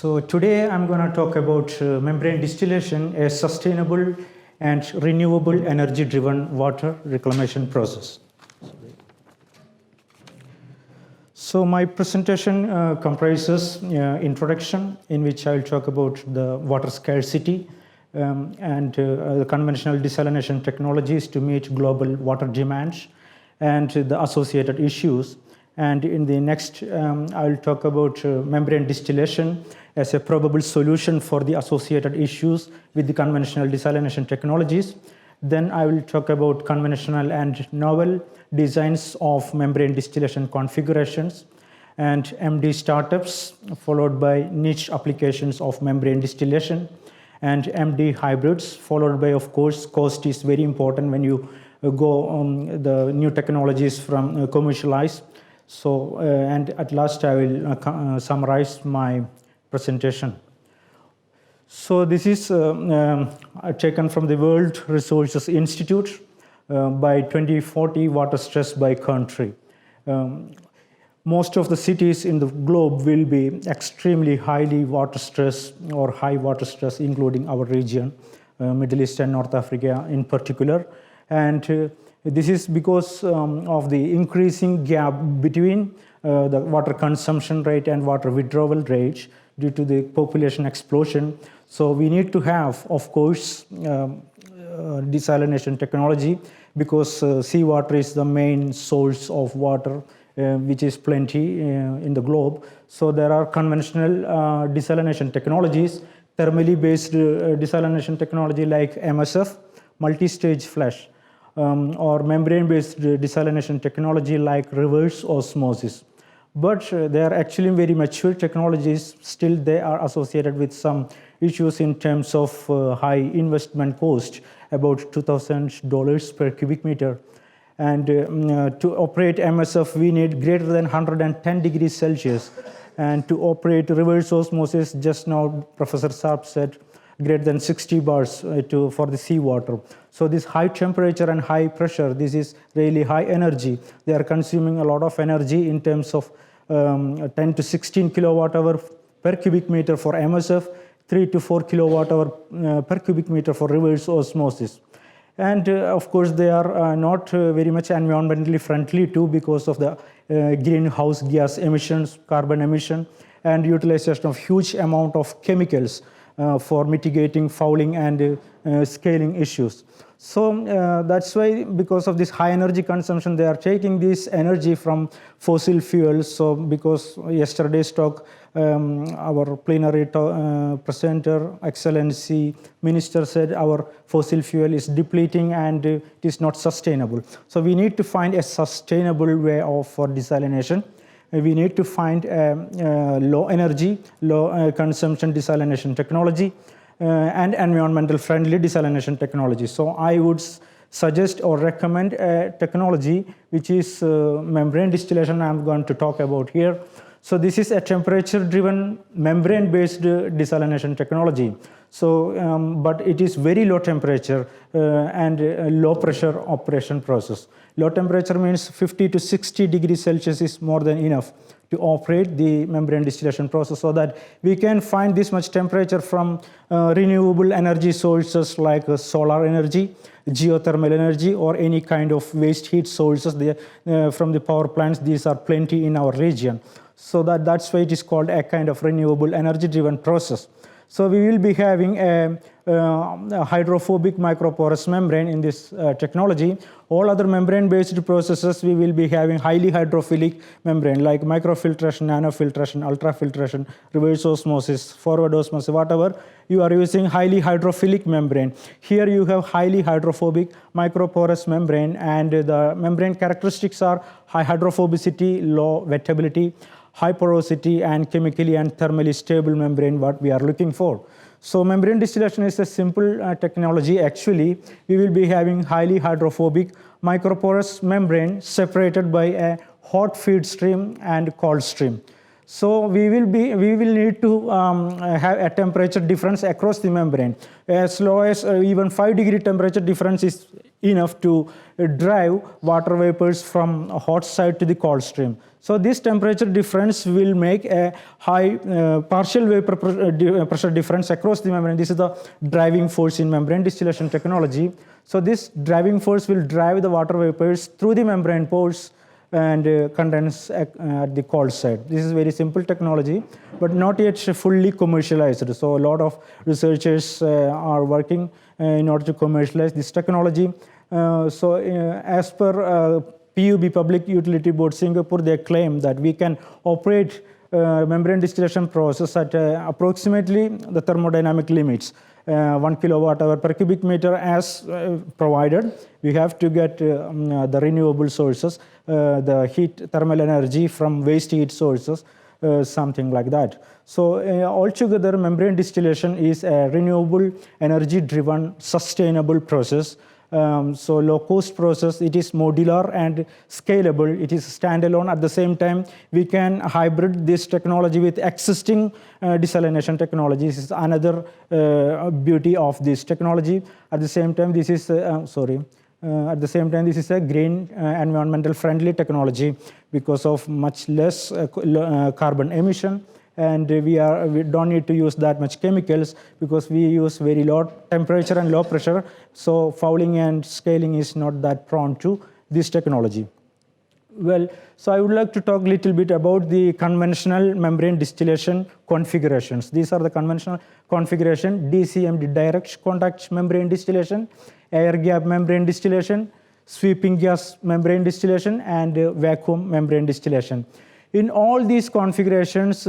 So today I'm going to talk about membrane distillation, a sustainable and renewable energy-driven water reclamation process. So my presentation comprises introduction, in which I'll talk about the water scarcity and the conventional desalination technologies to meet global water demands and the associated issues. And in the next, I'll talk about membrane distillation as a probable solution for the associated issues with the conventional desalination technologies. Then I will talk about conventional and novel designs of membrane distillation configurations and MD startups, followed by niche applications of membrane distillation and MD hybrids, followed by, of course, cost is very important when you go on the new technologies from commercialize. So, and at last I will summarize my presentation. So this is taken from the World Resources Institute by 2040 water stress by country. Most of the cities in the globe will be extremely highly water stress or high water stress, including our region, Middle East and North Africa in particular. And this is because of the increasing gap between the water consumption rate and water withdrawal rate due to the population explosion. So we need to have, of course, desalination technology, because seawater is the main source of water, which is plenty in the globe. So there are conventional desalination technologies, thermally based desalination technology like MSF, multi-stage flash, or membrane-based desalination technology like reverse osmosis. But they are actually very mature technologies. Still, they are associated with some issues in terms of high investment cost, about $2,000 per cubic meter. And to operate MSF, we need greater than 110 degrees Celsius. And to operate reverse osmosis, just now Professor Saab said, greater than 60 bars for the seawater. So this high temperature and high pressure, this is really high energy. They are consuming a lot of energy in terms of 10 to 16 kilowatt hour per cubic meter for MSF, 3 to 4 kilowatt hour per cubic meter for reverse osmosis. And of course, they are not very much environmentally friendly too, because of the greenhouse gas emissions, carbon emission, and utilization of huge amount of chemicals for mitigating fouling and scaling issues. So that's why, because of this high energy consumption, they are taking this energy from fossil fuels. So because yesterday's talk, our plenary presenter, Excellency Minister, said our fossil fuel is depleting and it is not sustainable. So we need to find a sustainable way for desalination. We need to find low energy, low consumption desalination technology and environmental friendly desalination technology. So I would suggest or recommend a technology which is membrane distillation I'm going to talk about here. So this is a temperature driven membrane based desalination technology. So, but it is very low temperature and low pressure operation process. Low temperature means 50 to 60 degrees Celsius is more than enough to operate the membrane distillation process, so that we can find this much temperature from renewable energy sources like solar energy, geothermal energy, or any kind of waste heat sources from the power plants. These are plenty in our region. So that's why it is called a kind of renewable energy driven process. So we will be having a hydrophobic microporous membrane in this technology. All other membrane-based processes, we will be having highly hydrophilic membrane like microfiltration, nanofiltration, ultrafiltration, reverse osmosis, forward osmosis, whatever. You are using highly hydrophilic membrane. Here you have highly hydrophobic microporous membrane, and the membrane characteristics are high hydrophobicity, low wettability, high porosity, and chemically and thermally stable membrane, what we are looking for. So membrane distillation is a simple technology. Actually, we will be having highly hydrophobic microporous membrane separated by a hot feed stream and cold stream. So we will need to have a temperature difference across the membrane. As low as even 5-degree temperature difference is enough to drive water vapors from a hot side to the cold stream. So this temperature difference will make a high partial vapor pressure difference across the membrane. This is the driving force in membrane distillation technology. So this driving force will drive the water vapors through the membrane pores and condense at the cold side. This is very simple technology, but not yet fully commercialized. So a lot of researchers are working in order to commercialize this technology. As per PUB, Public Utility Board Singapore, they claim that we can operate membrane distillation process at approximately the thermodynamic limits. 1 kilowatt hour per cubic meter as provided. We have to get the renewable sources, the heat thermal energy from waste heat sources, something like that. So altogether, membrane distillation is a renewable energy driven sustainable process. So low-cost process, it is modular and scalable. It is standalone. At the same time, we can hybrid this technology with existing desalination technologies. This is another beauty of this technology. At the same time, this is this is a green, environmental friendly technology because of much less carbon emission. And we don't need to use that much chemicals because we use very low temperature and low pressure. So fouling and scaling is not that prone to this technology. Well, so I would like to talk a little bit about the conventional membrane distillation configurations. These are the conventional configuration: DCMD, direct contact membrane distillation, air gap membrane distillation, sweeping gas membrane distillation, and vacuum membrane distillation. In all these configurations,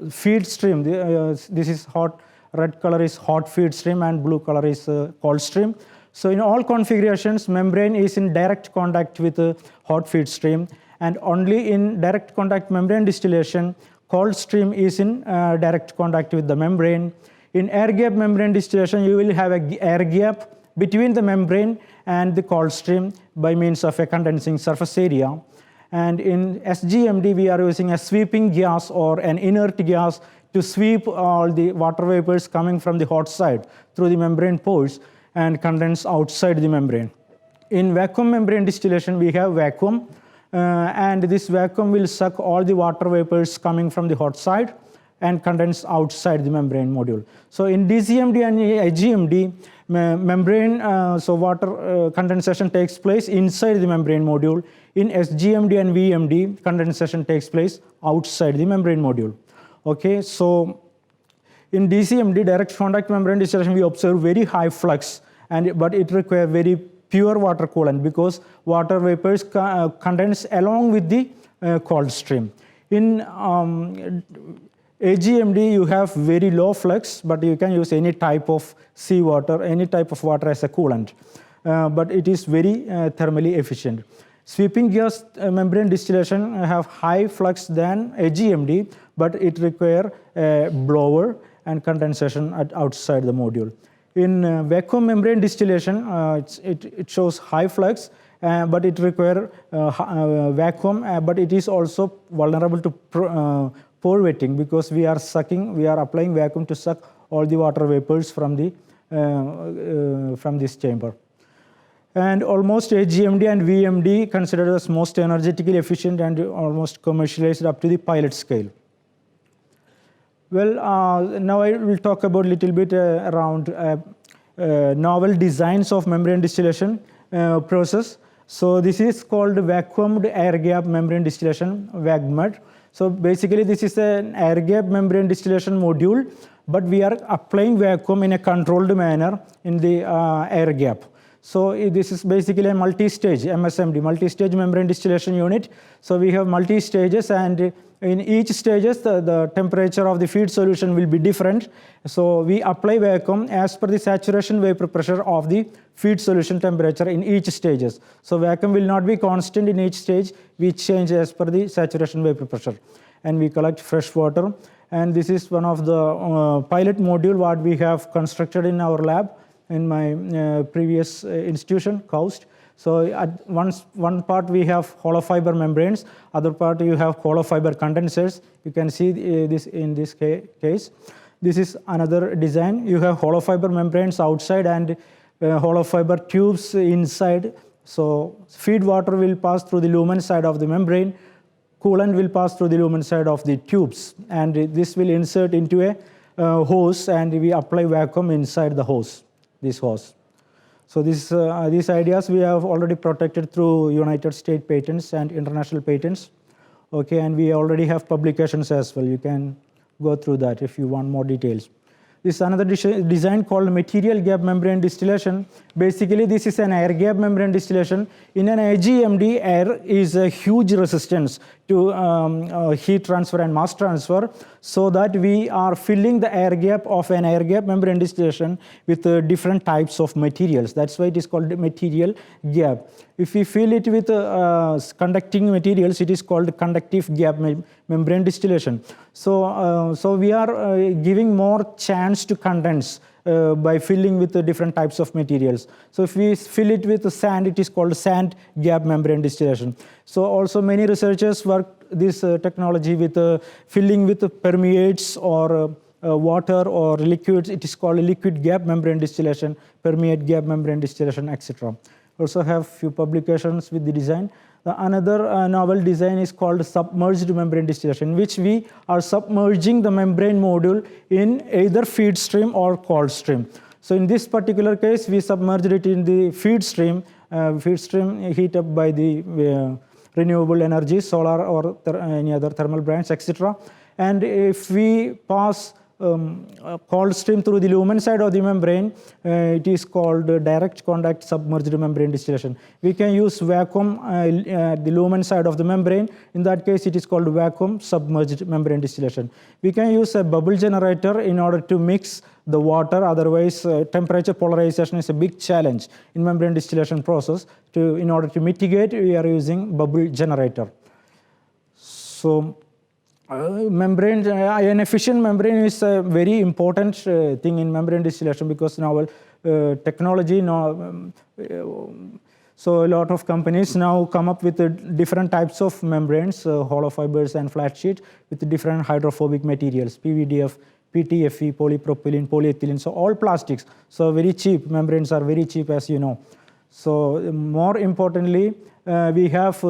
feed stream, this is hot, red color is hot feed stream and blue color is cold stream. So in all configurations, membrane is in direct contact with the hot feed stream, and only in direct contact membrane distillation, cold stream is in direct contact with the membrane. In air gap membrane distillation, you will have an air gap between the membrane and the cold stream by means of a condensing surface area. And in SGMD, we are using a sweeping gas or an inert gas to sweep all the water vapors coming from the hot side through the membrane pores and condense outside the membrane. In vacuum membrane distillation, we have vacuum, and this vacuum will suck all the water vapors coming from the hot side and condense outside the membrane module. So in DCMD and AGMD, membrane, water condensation takes place inside the membrane module. In SGMD and VMD, condensation takes place outside the membrane module. Okay, so in DCMD, direct contact membrane distillation, we observe very high flux, but it requires very pure water coolant because water vapors condense along with the cold stream. In AGMD, you have very low flux, but you can use any type of seawater, any type of water as a coolant, but it is very thermally efficient. Sweeping gas membrane distillation have high flux than AGMD, but it requires a blower and condensation outside the module. In vacuum membrane distillation, it shows high flux, but it requires vacuum, but it is also vulnerable to pore wetting because we are applying vacuum to suck all the water vapors from this chamber. And almost AGMD and VMD considered as most energetically efficient and almost commercialized up to the pilot scale. Well, now I will talk about a little bit around novel designs of membrane distillation process. So this is called vacuumed air gap membrane distillation, VAGMED. So basically this is an air gap membrane distillation module, but we are applying vacuum in a controlled manner in the air gap. So this is basically a multi-stage MSMD, multi-stage membrane distillation unit. So we have multi-stages, and in each stages the temperature of the feed solution will be different. So we apply vacuum as per the saturation vapor pressure of the feed solution temperature in each stages. So vacuum will not be constant in each stage. We change as per the saturation vapor pressure, and we collect fresh water. And this is one of the pilot module what we have constructed in our lab in my previous institution, KAUST. So at one part we have hollow fiber membranes, other part you have hollow fiber condensers. You can see this in this case. This is another design. You have hollow fiber membranes outside and hollow fiber tubes inside. So feed water will pass through the lumen side of the membrane. Coolant will pass through the lumen side of the tubes, and this will insert into a hose, and we apply vacuum inside the hose, this hose. So these ideas we have already protected through United States patents and international patents. Okay, and we already have publications as well. You can go through that if you want more details. This is another design called material gap membrane distillation. Basically, this is an air gap membrane distillation. In an AGMD, air is a huge resistance to heat transfer and mass transfer, so that we are filling the air gap of an air gap membrane distillation with different types of materials. That's why it is called material gap. If we fill it with conducting materials, it is called conductive gap membrane distillation. So we are giving more chance to condense by filling with different types of materials. So if we fill it with sand, it is called sand gap membrane distillation. So also many researchers work this technology with filling with permeates or water or liquids. It is called liquid gap membrane distillation, permeate gap membrane distillation, etc. Also have few publications with the design. Another novel design is called submerged membrane distillation, which we are submerging the membrane module in either feed stream or cold stream. So in this particular case, we submerged it in the feed stream heat up by the renewable energy, solar or any other thermal branch, etc. And if we pass cold stream through the lumen side of the membrane, it is called direct contact submerged membrane distillation. We can use vacuum at the lumen side of the membrane. In that case, it is called vacuum submerged membrane distillation. We can use a bubble generator in order to mix the water. Otherwise, temperature polarization is a big challenge in membrane distillation process. In order to mitigate, we are using bubble generator. So membrane, an efficient membrane is a very important thing in membrane distillation, because now technology now, so a lot of companies now come up with different types of membranes, hollow fibers and flat sheet with different hydrophobic materials, PVDF, PTFE, polypropylene, polyethylene, so all plastics. So very cheap, membranes are very cheap, as you know. So more importantly, we have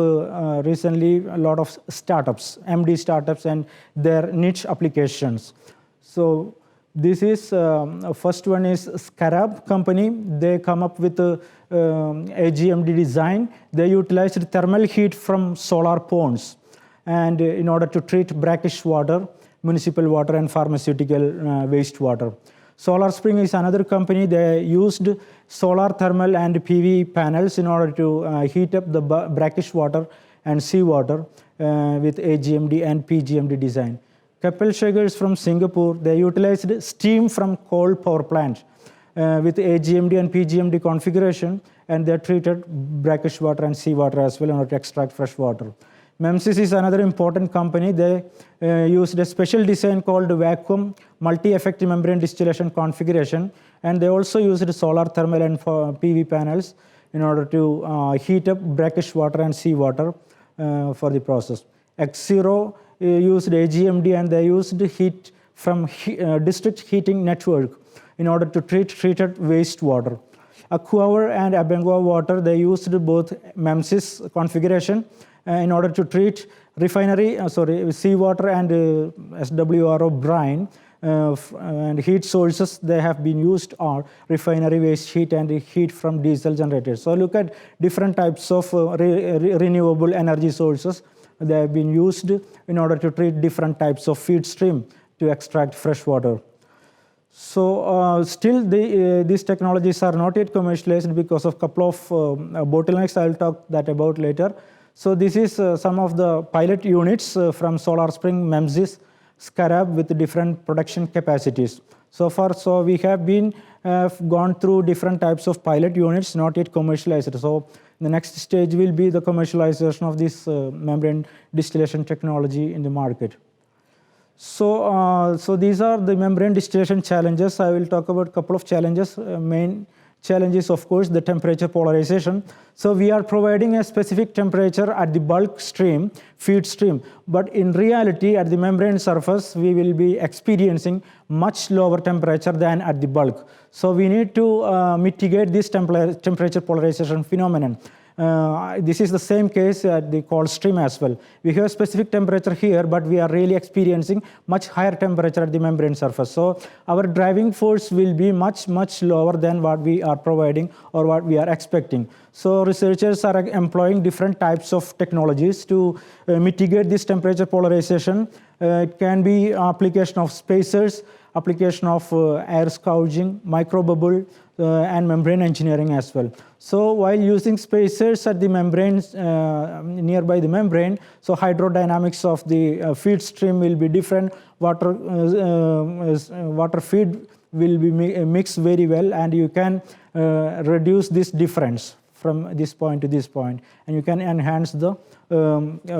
recently a lot of startups, MD startups and their niche applications. So this is, first one is Scarab company. They come up with a AGMD design. They utilized thermal heat from solar ponds, and in order to treat brackish water, municipal water and pharmaceutical wastewater. Solar Spring is another company. They used solar thermal and PV panels in order to heat up the brackish water and seawater with AGMD and PGMD design. Keppel Shakers from Singapore, they utilized steam from coal power plant with AGMD and PGMD configuration, and they treated brackish water and seawater as well in order to extract fresh water. MEMSIS is another important company. They used a special design called vacuum multi-effect membrane distillation configuration, and they also used solar thermal and PV panels in order to heat up brackish water and seawater for the process. X0 used AGMD, and they used heat from district heating network in order to treat treated wastewater. Aquaver and Abengoa water, they used both MEMSIS configuration in order to treat refinery, seawater and SWRO brine, and heat sources they have been used are refinery waste heat and heat from diesel generators. So look at different types of renewable energy sources. They have been used in order to treat different types of feed stream to extract fresh water. So still these technologies are not yet commercialized because of a couple of bottlenecks. I will talk that about later. So this is some of the pilot units from Solar Spring, MEMSIS, Scarab with different production capacities. So far, we have been gone through different types of pilot units, not yet commercialized. So the next stage will be the commercialization of this membrane distillation technology in the market. So these are the membrane distillation challenges. I will talk about a couple of challenges. Main challenge is, of course, the temperature polarization. So we are providing a specific temperature at the bulk stream, feed stream. But in reality, at the membrane surface, we will be experiencing much lower temperature than at the bulk. So we need to mitigate this temperature polarization phenomenon. This is the same case at the cold stream as well. We have specific temperature here, but we are really experiencing much higher temperature at the membrane surface. So our driving force will be much, much lower than what we are providing or what we are expecting. So researchers are employing different types of technologies to mitigate this temperature polarization. It can be application of spacers, application of air scourging, microbubble, and membrane engineering as well. So while using spacers at the membranes, nearby the membrane, so hydrodynamics of the feed stream will be different. Water feed will be mixed very well, and you can reduce this difference from this point to this point, and you can enhance the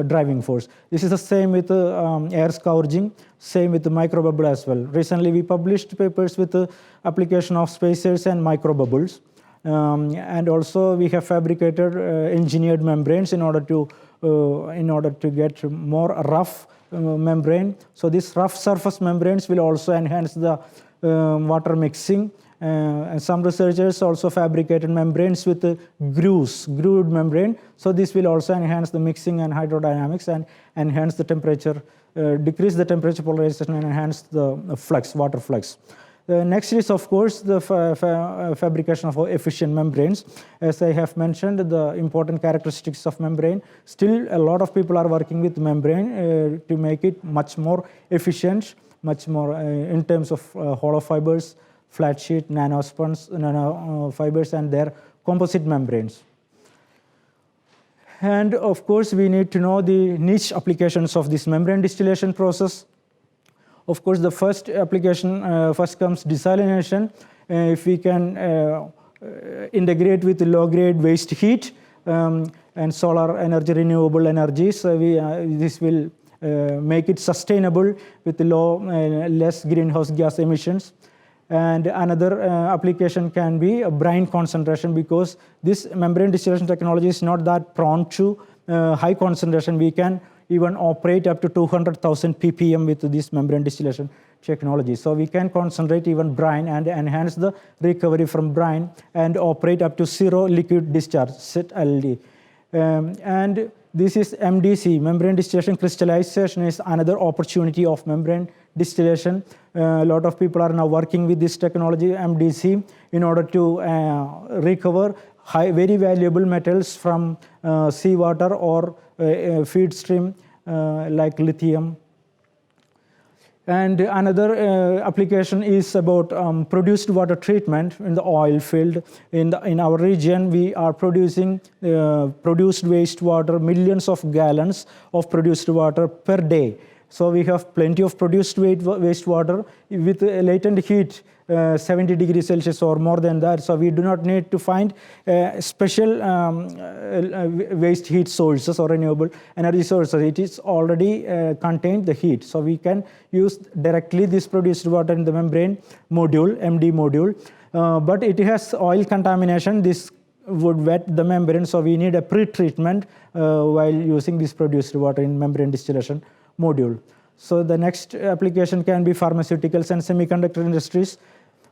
driving force. This is the same with air scourging, same with the microbubble as well. Recently, we published papers with the application of spacers and microbubbles. And also, we have fabricated engineered membranes in order to get more rough membrane. So these rough surface membranes will also enhance the water mixing. And some researchers also fabricated membranes with grooved membrane. So this will also enhance the mixing and hydrodynamics and enhance the temperature, decrease the temperature polarization and enhance the flux, water flux. Next is, of course, the fabrication of efficient membranes. As I have mentioned, the important characteristics of membrane. Still, a lot of people are working with membrane to make it much more efficient, much more in terms of hollow fibers, flat sheet, nanofibers, and their composite membranes. And of course, we need to know the niche applications of this membrane distillation process. Of course, the first application, first comes desalination. If we can integrate with low-grade waste heat and solar energy, renewable energies, this will make it sustainable with less greenhouse gas emissions. And another application can be a brine concentration, because this membrane distillation technology is not that prone to high concentration. We can even operate up to 200,000 ppm with this membrane distillation technology. So we can concentrate even brine and enhance the recovery from brine and operate up to zero liquid discharge, ZLD. And this is MDC, membrane distillation crystallization, is another opportunity of membrane distillation. A lot of people are now working with this technology, MDC, in order to recover very valuable metals from seawater or feed stream like lithium. And another application is about produced water treatment in the oil field. In our region, we are producing produced wastewater, millions of gallons of produced water per day. So we have plenty of produced wastewater with latent heat, 70 degrees Celsius or more than that. So we do not need to find special waste heat sources or renewable energy sources. It is already contained the heat. So we can use directly this produced water in the membrane module, MD module. But it has oil contamination. This would wet the membrane. So we need a pre-treatment while using this produced water in membrane distillation module. So the next application can be pharmaceuticals and semiconductor industries.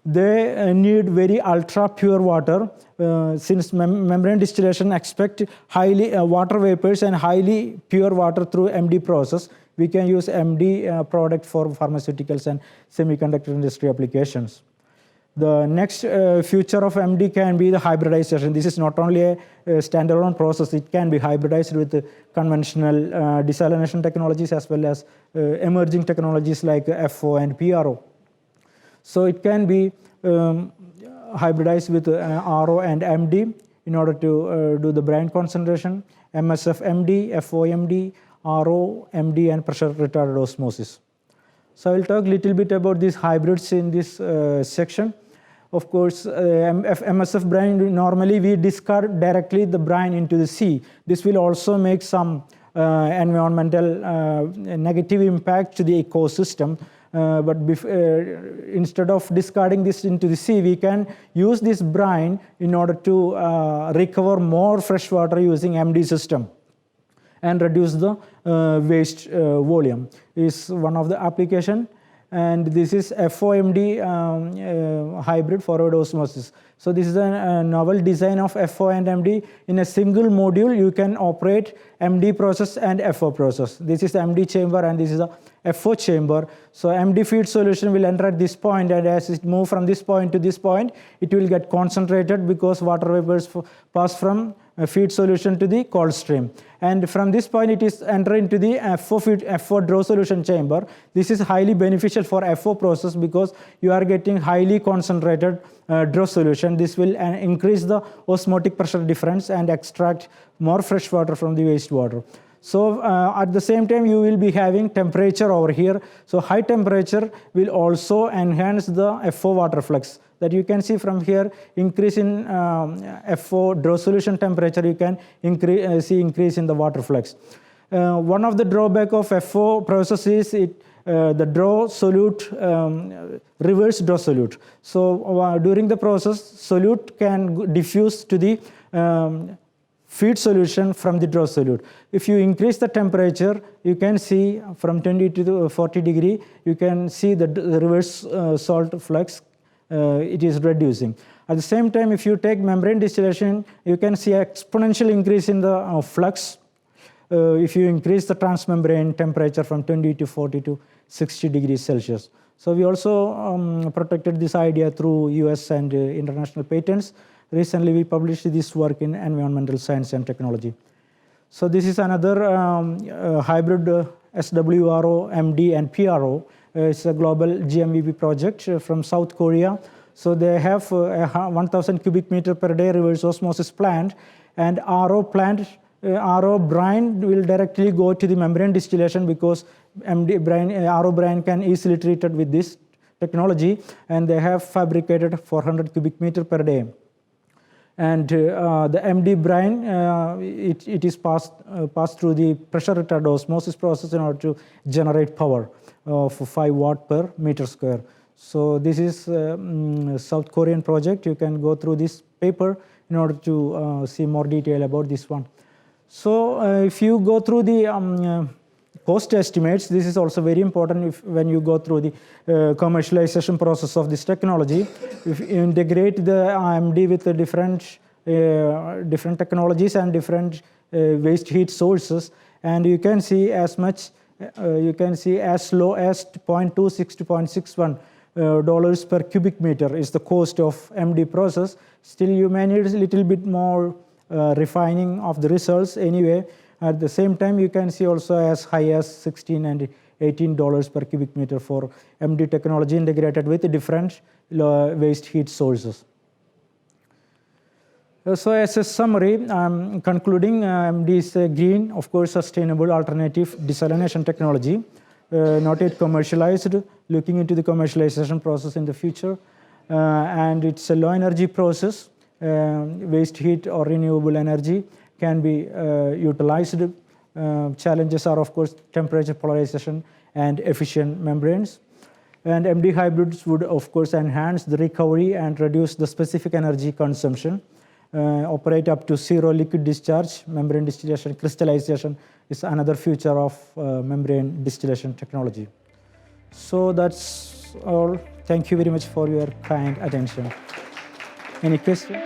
They need very ultra pure water since membrane distillation expect highly water vapors and highly pure water through MD process. We can use MD product for pharmaceuticals and semiconductor industry applications. The next future of MD can be the hybridization. This is not only a standalone process, it can be hybridized with conventional desalination technologies as well as emerging technologies like FO and PRO. So it can be hybridized with RO and MD in order to do the brine concentration, MSF MD, FOMD, RO, MD, and pressure retarded osmosis. So I will talk a little bit about these hybrids in this section. Of course, MSF brine, normally we discard directly the brine into the sea. This will also make some environmental negative impact to the ecosystem. but instead of discarding this into the sea, we can use this brine in order to recover more fresh water using MD system and reduce the waste volume is one of the application. And this is FOMD hybrid forward osmosis. So this is a novel design of FO and MD. In a single module, you can operate MD process and FO process. This is the MD chamber and this is a FO chamber. So MD feed solution will enter at this point, and as it moves from this point to this point, it will get concentrated because water vapors pass from feed solution to the cold stream. And from this point, it is enter into the FO draw solution chamber. This is highly beneficial for FO process because you are getting highly concentrated draw solution. This will increase the osmotic pressure difference and extract more fresh water from the wastewater. So at the same time, you will be having temperature over here. So high temperature will also enhance the FO water flux. That you can see from here, increase in FO draw solution temperature, you can see increase in the water flux. One of the drawback of FO process is the draw solute, reverse draw solute. So during the process, solute can diffuse to the feed solution from the draw solute. If you increase the temperature, you can see from 20 to 40 degree, you can see the reverse salt flux. It is reducing. At the same time, if you take membrane distillation, you can see exponential increase in the flux if you increase the transmembrane temperature from 20 to 40 to 60 degrees Celsius. So we also protected this idea through US and international patents. Recently, we published this work in Environmental Science and Technology. So this is another hybrid SWRO, MD, and PRO. It's a global GMVP project from South Korea. So they have 1,000 cubic meter per day reverse osmosis plant, and RO brine will directly go to the membrane distillation because MD brine, RO brine can easily treated with this technology, and they have fabricated 400 cubic meter per day. And the MD brine, it is passed through the pressure retarded osmosis process in order to generate power of 5 watt per meter square. So this is South Korean project. You can go through this paper in order to see more detail about this one. So if you go through the cost estimates, this is also very important when you go through the commercialization process of this technology. If you integrate the MD with the different technologies and different waste heat sources, and you can see as much, you can see as low as 0.26 to 0.61 dollars per cubic meter is the cost of MD process. Still, you may need a little bit more refining of the results anyway. At the same time, you can see also as high as $16 and $18 per cubic meter for MD technology integrated with different waste heat sources. So as a summary, I'm concluding MD is a green, of course, sustainable alternative desalination technology, not yet commercialized, looking into the commercialization process in the future. And it's a low energy process, waste heat or renewable energy can be utilized. Challenges are, of course, temperature polarization and efficient membranes. And MD hybrids would, of course, enhance the recovery and reduce the specific energy consumption. Operate up to zero liquid discharge. Membrane distillation, crystallization is another feature of membrane distillation technology. So that's all. Thank you very much for your kind attention. Any questions?